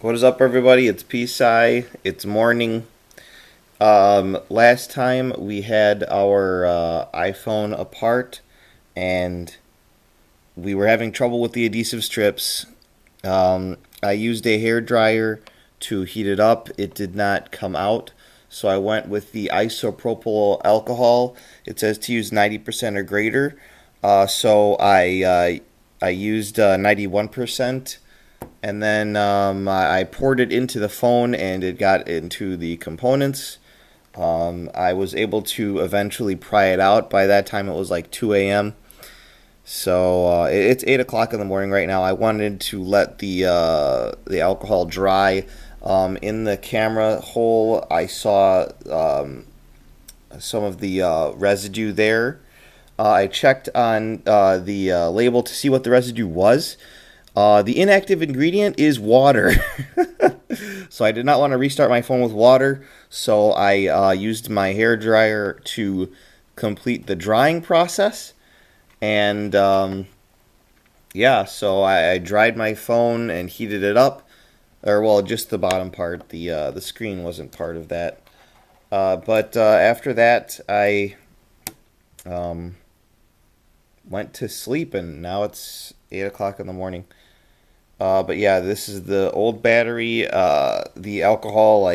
What is up, everybody? It's Peace. It's morning. Last time we had our iPhone apart, and we were having trouble with the adhesive strips. I used a hair dryer to heat it up. It did not come out, so I went with the isopropyl alcohol. It says to use 90% or greater. So I used 91%. And then I poured it into the phone and it got into the components. I was able to eventually pry it out. By that time, it was like 2 a.m. So it's 8 o'clock in the morning right now. I wanted to let the alcohol dry. In the camera hole, I saw some of the residue there. I checked on the label to see what the residue was. The inactive ingredient is water. So I did not want to restart my phone with water. So I used my hair dryer to complete the drying process. And yeah, so I dried my phone and heated it up. Or well, just the bottom part. The screen wasn't part of that. But after that, I um, went to sleep, and now it's 8 o'clock in the morning. But yeah, this is the old battery. The alcohol,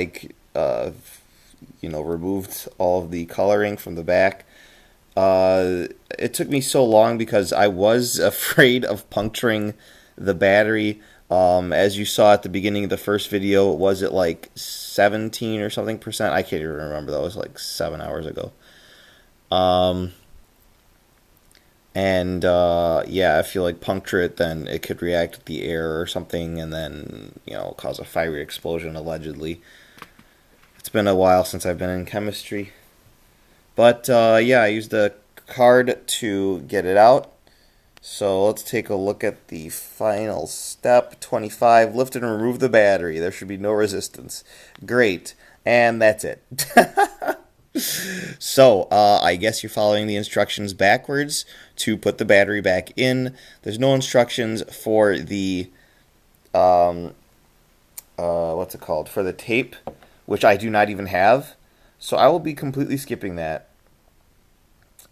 removed all of the coloring from the back. It took me so long because I was afraid of puncturing the battery. As you saw at the beginning of the first video, was it like 17 or something percent? I can't even remember. That was like 7 hours ago. Um, and yeah, if you like puncture it, then it could react with the air or something, and then cause a fiery explosion allegedly. It's been a while since I've been in chemistry, but yeah, I used the card to get it out. So let's take a look at the final step. 25. Lift and remove the battery. There should be no resistance. Great, and that's it. So, I guess you're following the instructions backwards to put the battery back in. There's no instructions for the, um, what's it called? For the tape, which I do not even have. So I will be completely skipping that.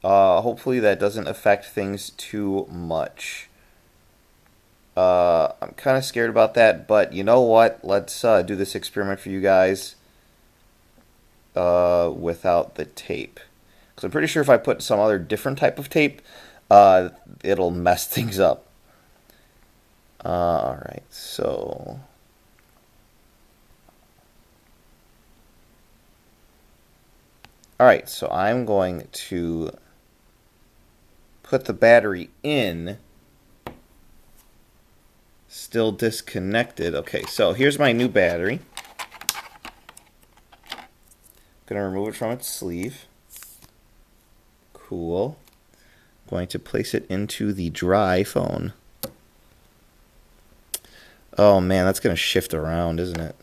Hopefully that doesn't affect things too much. I'm kind of scared about that, but you know what? Let's do this experiment for you guys without the tape. Because I'm pretty sure if I put some other different type of tape, it'll mess things up. Alright, so... Alright, so I'm going to put the battery in. Still disconnected. Okay, so here's my new battery. Gonna remove it from its sleeve. Cool. Going to place it into the dry phone. Oh man, that's gonna shift around, isn't it?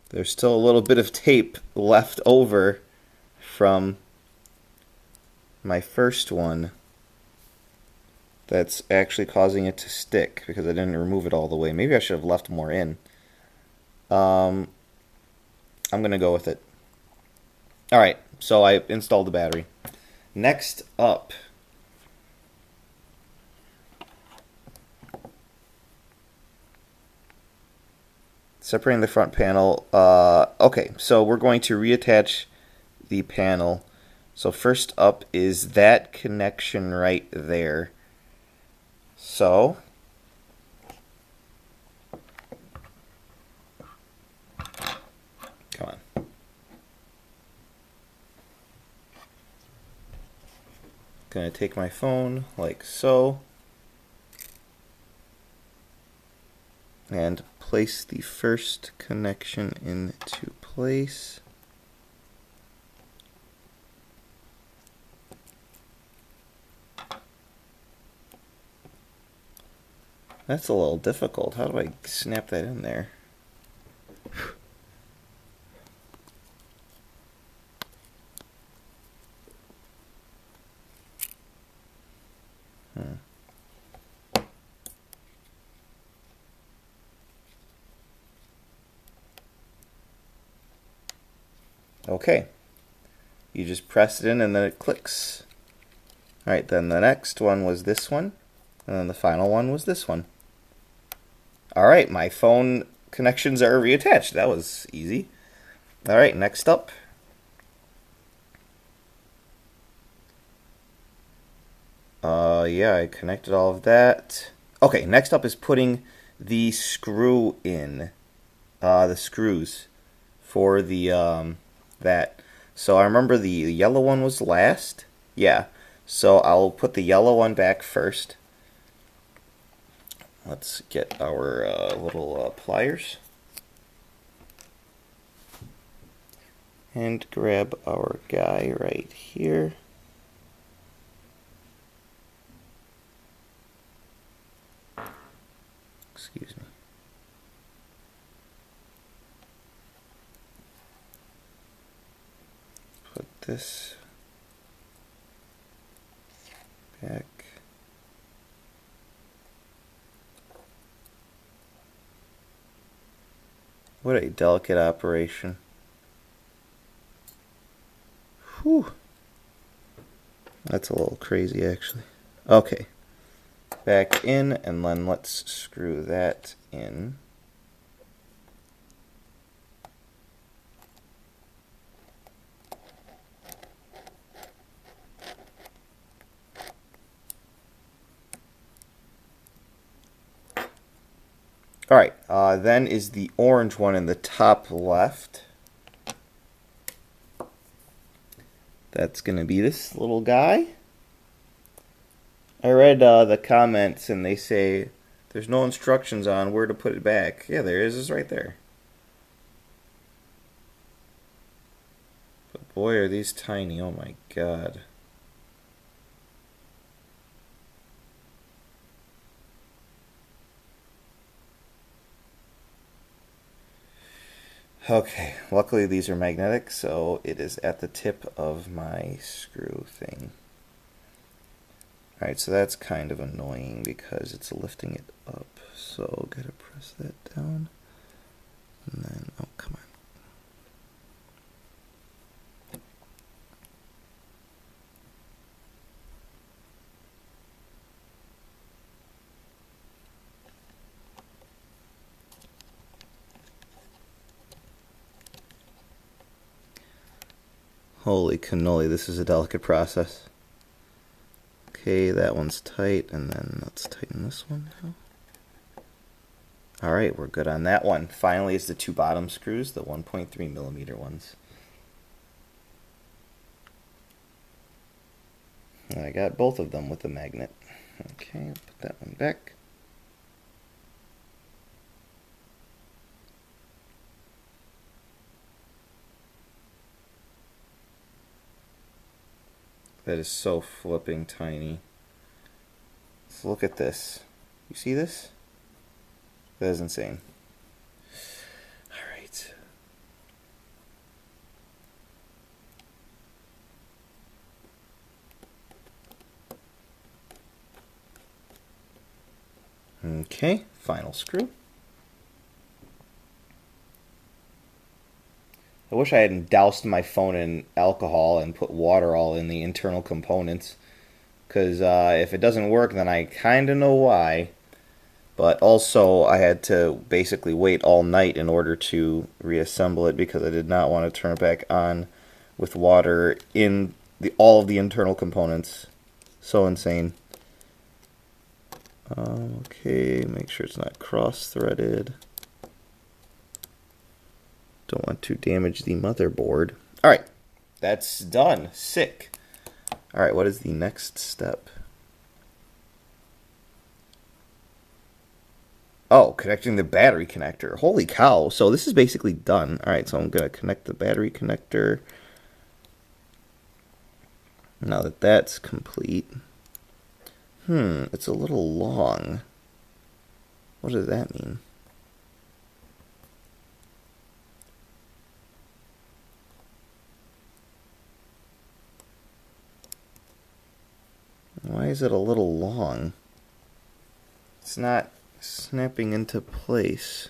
There's still a little bit of tape left over from my first one that's actually causing it to stick because I didn't remove it all the way. Maybe I should have left more in. I'm gonna go with it. Alright, so I installed the battery. Next up, separating the front panel. Okay, so we're going to reattach the panel. So first up is that connection right there. So come on. Gonna take my phone like so and place the first connection into place. That's a little difficult. How do I snap that in there? Okay. You just press it in and then it clicks. Alright, then the next one was this one. And then the final one was this one. Alright, my phone connections are reattached. That was easy. Alright, next up. Yeah, I connected all of that. Okay, next up is putting the screw in. The screws for the, that. So I remember the yellow one was last. Yeah, so I'll put the yellow one back first. Let's get our little pliers. And grab our guy right here. Excuse me. Put this back. What a delicate operation. Whew. That's a little crazy, actually. Okay. Back in, and then let's screw that in. Alright, then is the orange one in the top left. That's going to be this little guy. I read the comments and they say there's no instructions on where to put it back. Yeah, there is. It's right there. But boy, are these tiny. Oh my god. Okay, luckily these are magnetic, so it is at the tip of my screw thing. Alright, so that's kind of annoying because it's lifting it up. So gotta press that down. And then, oh, come on. Holy cannoli, this is a delicate process. Okay, that one's tight, and then let's tighten this one now. Alright, we're good on that one. Finally is the two bottom screws, the 1.3 millimeter ones. And I got both of them with the magnet. Okay, put that one back. That is so flipping tiny. Let's look at this. You see this? That is insane. Alright. Okay, final screw. I wish I hadn't doused my phone in alcohol and put water all in the internal components. Because if it doesn't work, then I kind of know why. But also, I had to basically wait all night in order to reassemble it because I did not want to turn it back on with water in all of the internal components. So insane. Okay, make sure it's not cross-threaded. Don't want to damage the motherboard. Alright, that's done. Sick. Alright, what is the next step? Oh, connecting the battery connector. Holy cow. So this is basically done. Alright, so I'm going to connect the battery connector. Now that that's complete. It's a little long. What does that mean? Why is it a little long? It's not snapping into place.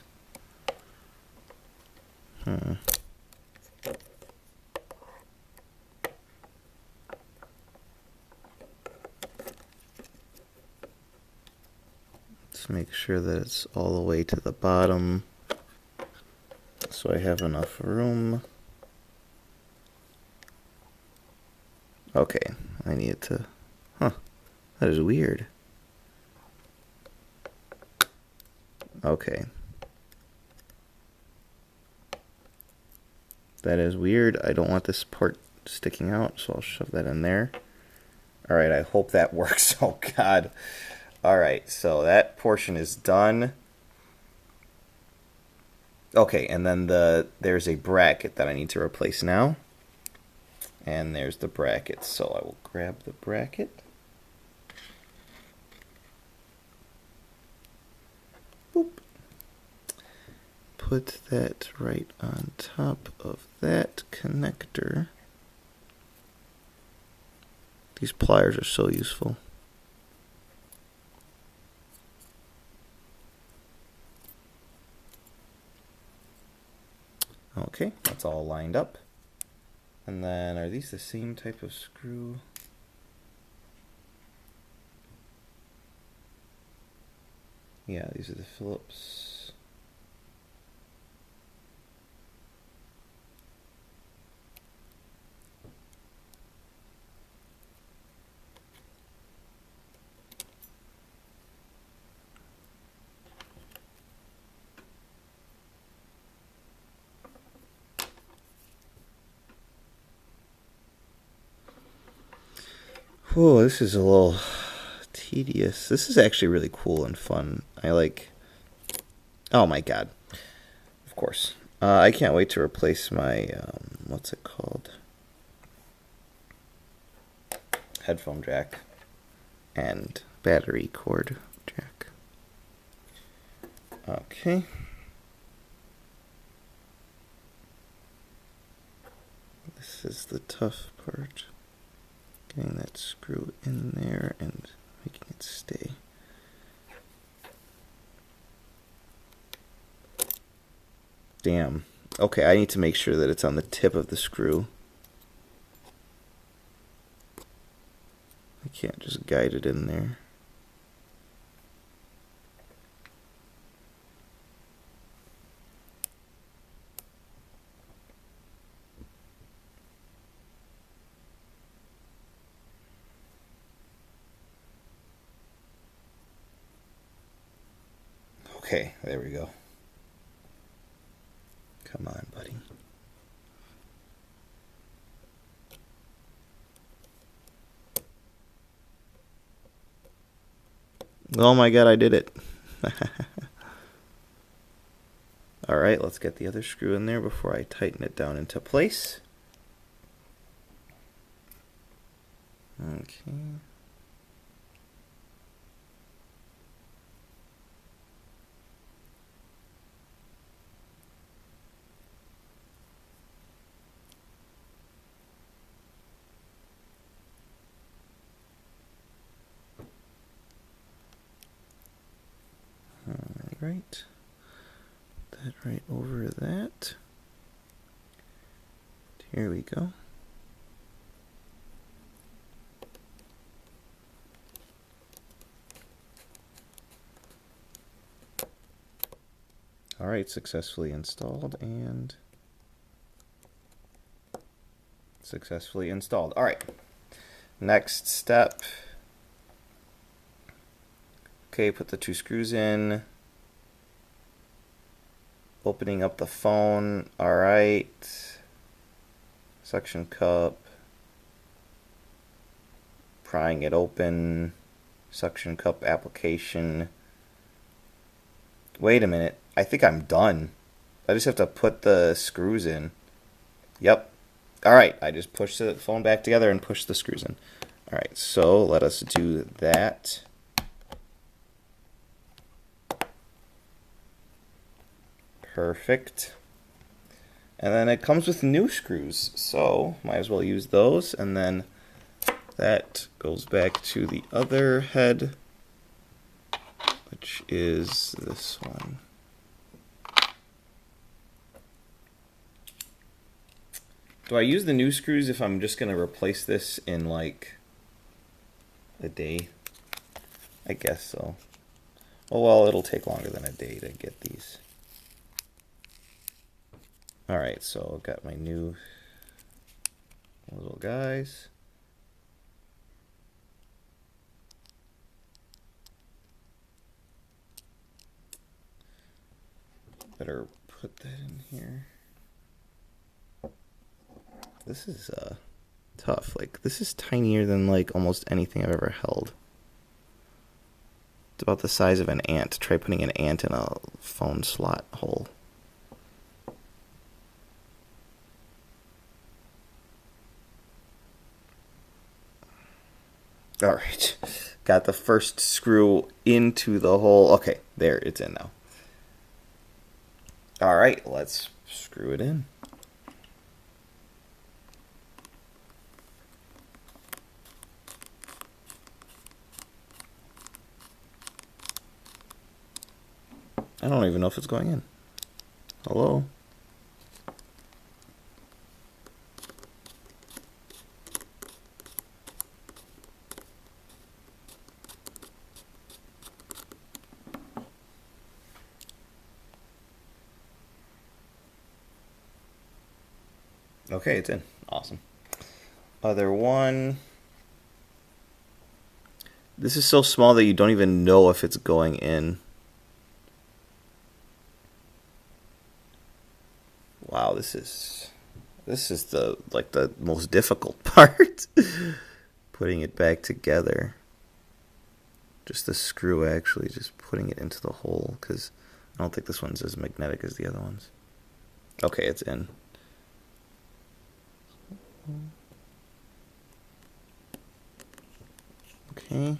Just make sure that it's all the way to the bottom so I have enough room. Okay, I need it to... Huh, that is weird. Okay. That is weird. I don't want this part sticking out, so I'll shove that in there. Alright, I hope that works. Oh, God. Alright, so that portion is done. Okay, and then there's a bracket that I need to replace now. And there's the bracket, so I will grab the bracket. Boop. Put that right on top of that connector. These pliers are so useful. Okay, that's all lined up. And then, are these the same type of screw? Yeah, these are the Phillips. Whoa, this is a little tedious. This is actually really cool and fun. I like... Oh my god. Of course. I can't wait to replace my, what's it called? Headphone jack and battery cord jack. Okay. This is the tough part. Getting that screw in there and making it stay. Damn. Okay, I need to make sure that it's on the tip of the screw. I can't just guide it in there. Okay, there we go. Come on, buddy. Oh my god, I did it. Alright, let's get the other screw in there before I tighten it down into place. Okay. Right, that right over that. Here we go. All right, successfully installed and successfully installed. All right, next step. Okay, put the two screws in. Opening up the phone, alright. Suction cup. Prying it open. Suction cup application. Wait a minute, I think I'm done. I just have to put the screws in. Yep. Alright, I just pushed the phone back together and pushed the screws in. Alright, so let us do that. Perfect. And then it comes with new screws, so might as well use those. And then that goes back to the other head, which is this one. Do I use the new screws if I'm just going to replace this in like a day? I guess so. Oh well, it'll take longer than a day to get these. Alright, so I've got my new little guys. Better put that in here. This is tough. Like, this is tinier than like almost anything I've ever held. It's about the size of an ant. Try putting an ant in a phone slot hole. Alright. Got the first screw into the hole. Okay, there, it's in now. Alright, let's screw it in. I don't even know if it's going in. Hello? Okay, it's in. Awesome. Other one. This is so small that you don't even know if it's going in. Wow, this is the the most difficult part. Putting it back together. Just the screw actually, just putting it into the hole, because I don't think this one's as magnetic as the other ones. Okay, it's in. Okay.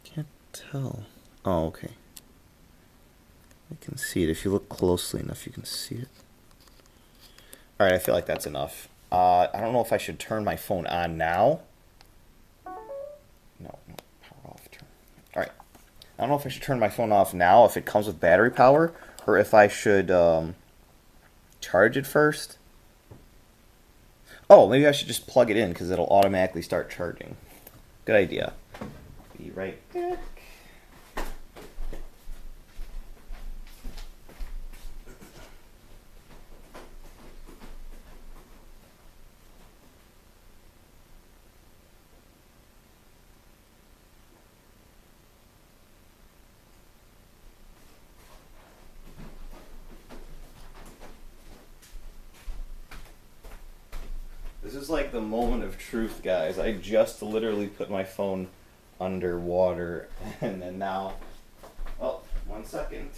Can't tell. Oh, okay. I can see it. If you look closely enough, you can see it. Alright, I feel like that's enough. I don't know if I should turn my phone on now. No, power off. Turn. Alright. I don't know if I should turn my phone off now if it comes with battery power, or if I should charge it first. Oh, maybe I should just plug it in because it'll automatically start charging. Good idea. Be right back. This is like the moment of truth, guys. I just literally put my phone underwater, and then now... Oh, 1 second.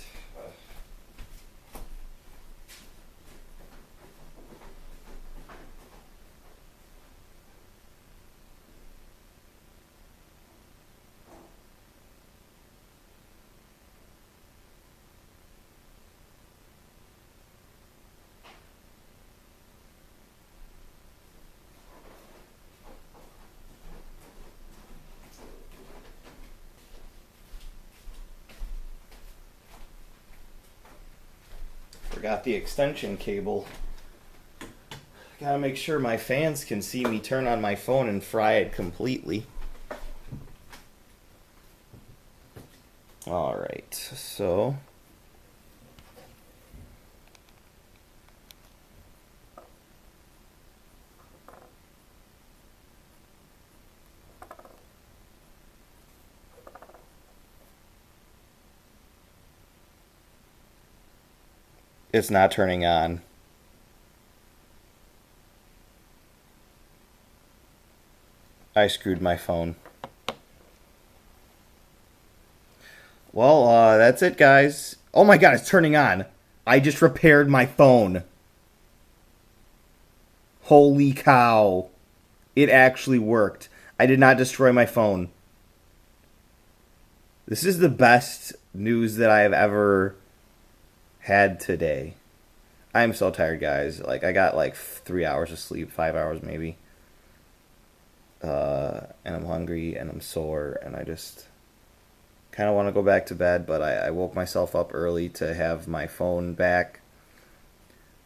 Forgot the extension cable. Gotta make sure my fans can see me turn on my phone and fry it completely. Alright, so... It's not turning on. I screwed my phone. Well, that's it, guys. Oh my god, it's turning on. I just repaired my phone. Holy cow. It actually worked. I did not destroy my phone. This is the best news that I have ever had today. I am so tired, guys. Like, I got like 3 hours of sleep, 5 hours maybe. And I'm hungry and I'm sore and I just kind of want to go back to bed, but I woke myself up early to have my phone back.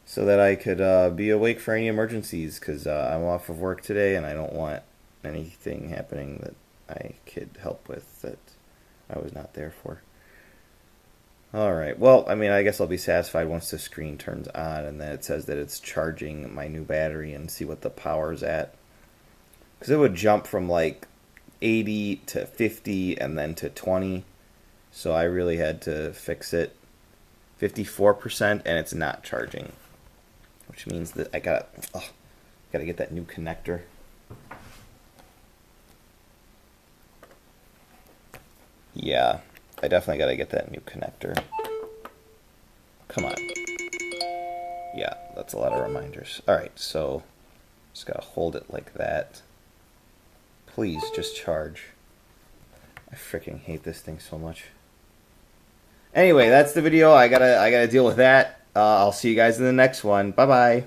so that I could be awake for any emergencies, because I'm off of work today and I don't want anything happening that I could help with that I was not there for. Alright, well, I mean, I guess I'll be satisfied once the screen turns on and then it says that it's charging my new battery and see what the power's at. Because it would jump from like 80 to 50 and then to 20. So I really had to fix it. 54% and it's not charging. Which means that I gotta get that new connector. Yeah, I definitely gotta get that new connector. Come on. Yeah, that's a lot of reminders. Alright, so just gotta hold it like that. Please just charge. I freaking hate this thing so much. Anyway, that's the video. I gotta deal with that. I'll see you guys in the next one. Bye bye.